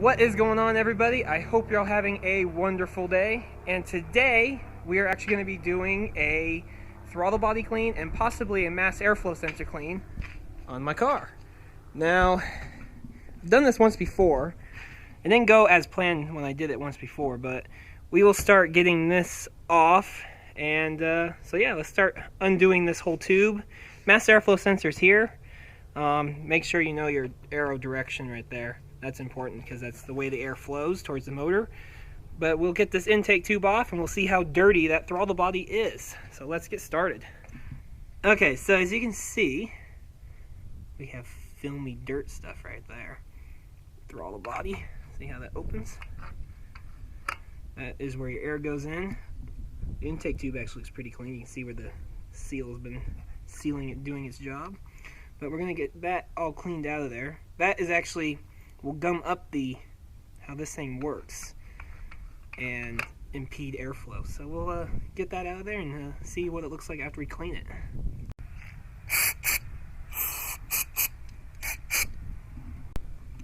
What is going on, everybody? I hope you're all having a wonderful day. And today we are actually going to be doing a throttle body clean and possibly a mass airflow sensor clean on my car. Now, I've done this once before. It didn't go as planned when I did it once before, but we will start getting this off. And so yeah, let's start undoing this whole tube. Mass airflow sensor's here. Make sure you know your arrow direction right there. That's important because that's the way the air flows towards the motor. But we'll get this intake tube off and we'll see how dirty that throttle body is. So let's get started. Okay, so as you can see, we have filmy dirt stuff right there. Throttle body. See how that opens? That is where your air goes in. The intake tube actually looks pretty clean. You can see where the seal has been sealing it, doing its job. But we're going to get that all cleaned out of there. That is actually, will gum up how this thing works and impede airflow. So we'll get that out of there and see what it looks like after we clean it.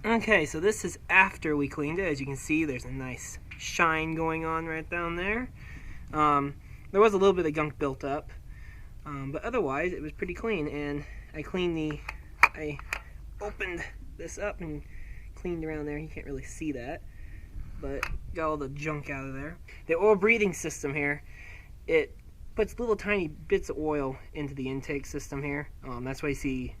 Okay, so this is after we cleaned it. As you can see, there's a nice shine going on right down there. There was a little bit of gunk built up, but otherwise it was pretty clean. And I opened this up and cleaned around there. You can't really see that, but got all the junk out of there. The oil breathing system here, it puts little tiny bits of oil into the intake system here. That's why you see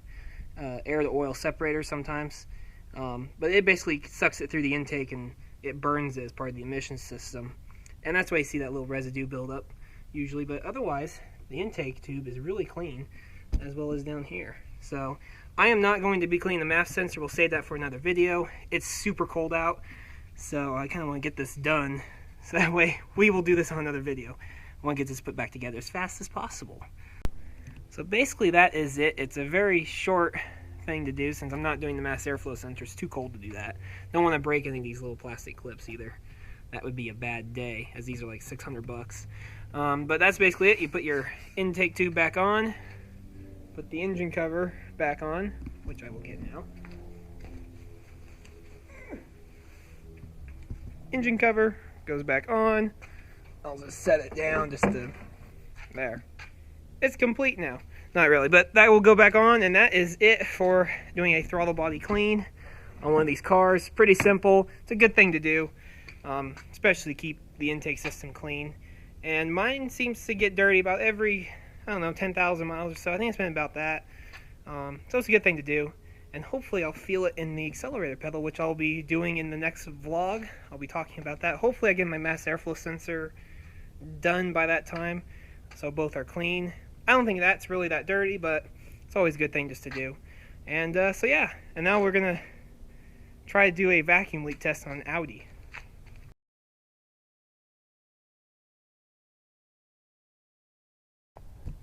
air to oil separators sometimes. But it basically sucks it through the intake and it burns it as part of the emission system. And that's why you see that little residue buildup usually. But otherwise, the intake tube is really clean, as well as down here. So I am not going to be cleaning the mass sensor. We'll save that for another video. It's super cold out, so I kind of want to get this done. So that way we will do this on another video. I want to get this put back together as fast as possible. So basically that is it. It's a very short thing to do since I'm not doing the mass airflow sensor. It's too cold to do that. Don't want to break any of these little plastic clips either. That would be a bad day, as these are like 600 bucks. But that's basically it. You put your intake tube back on, put the engine cover back on, which I will get now. Engine cover goes back on. I'll just set it down just to, there. It's complete now. Not really, but that will go back on, and that is it for doing a throttle body clean on one of these cars. Pretty simple. It's a good thing to do, especially to keep the intake system clean. And mine seems to get dirty about every, I don't know, 10,000 miles or so. I think it's been about that. So it's a good thing to do. And hopefully I'll feel it in the accelerator pedal, which I'll be doing in the next vlog. I'll be talking about that. Hopefully I get my mass airflow sensor done by that time, so both are clean. I don't think that's really that dirty, but it's always a good thing just to do. And so yeah, and now we're going to try to do a vacuum leak test on Audi.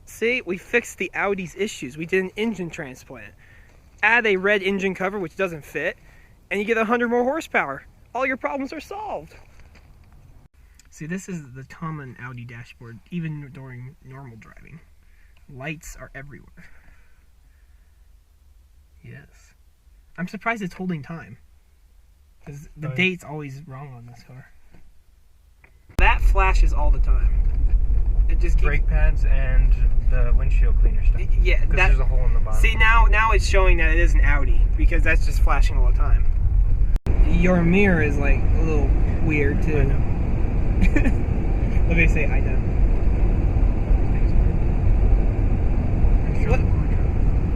See, we fixed the Audi's issues. We did an engine transplant. Add a red engine cover, which doesn't fit, and you get 100 more horsepower. All your problems are solved. See, this is the common Audi dashboard, even during normal driving. Lights are everywhere. Yes. I'm surprised it's holding time, because the date's always wrong on this car. That flashes all the time. It just keeps... Brake pads and the windshield cleaner stuff. Yeah, because there's a hole in the bottom. See, now it's showing that it is an Audi, because that's just flashing all the time. Your mirror is like a little weird too. I know. Let me say I know. What?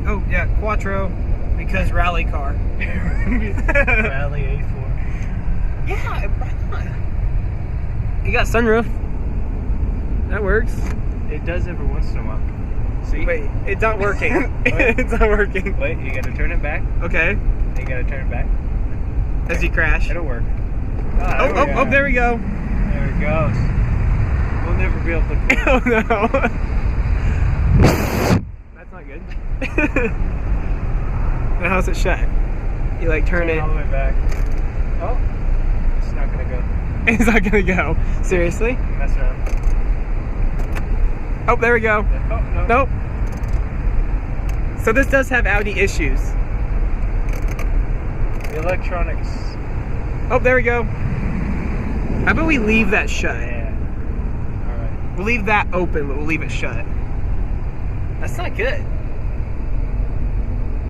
Oh yeah, Quattro, because rally car. Rally A4. Yeah, right on. You got sunroof. That works. It does every once in a while. See? Wait, it's not working. It's not working. Wait, you gotta turn it back. Okay. You gotta turn it back. As you crash. It'll work. Oh, there we go. There it goes. We'll never be able to. Oh no. That's not good. Now how's it shut? You like turn it all the way back. Oh, it's not gonna go. It's not gonna go. Seriously? Mess around. Oh, there we go. Oh, no. Nope. So this does have Audi issues. The electronics Oh, there we go. How about we leave that shut? Yeah. Alright. We'll leave that open, but we'll leave it shut. That's not good.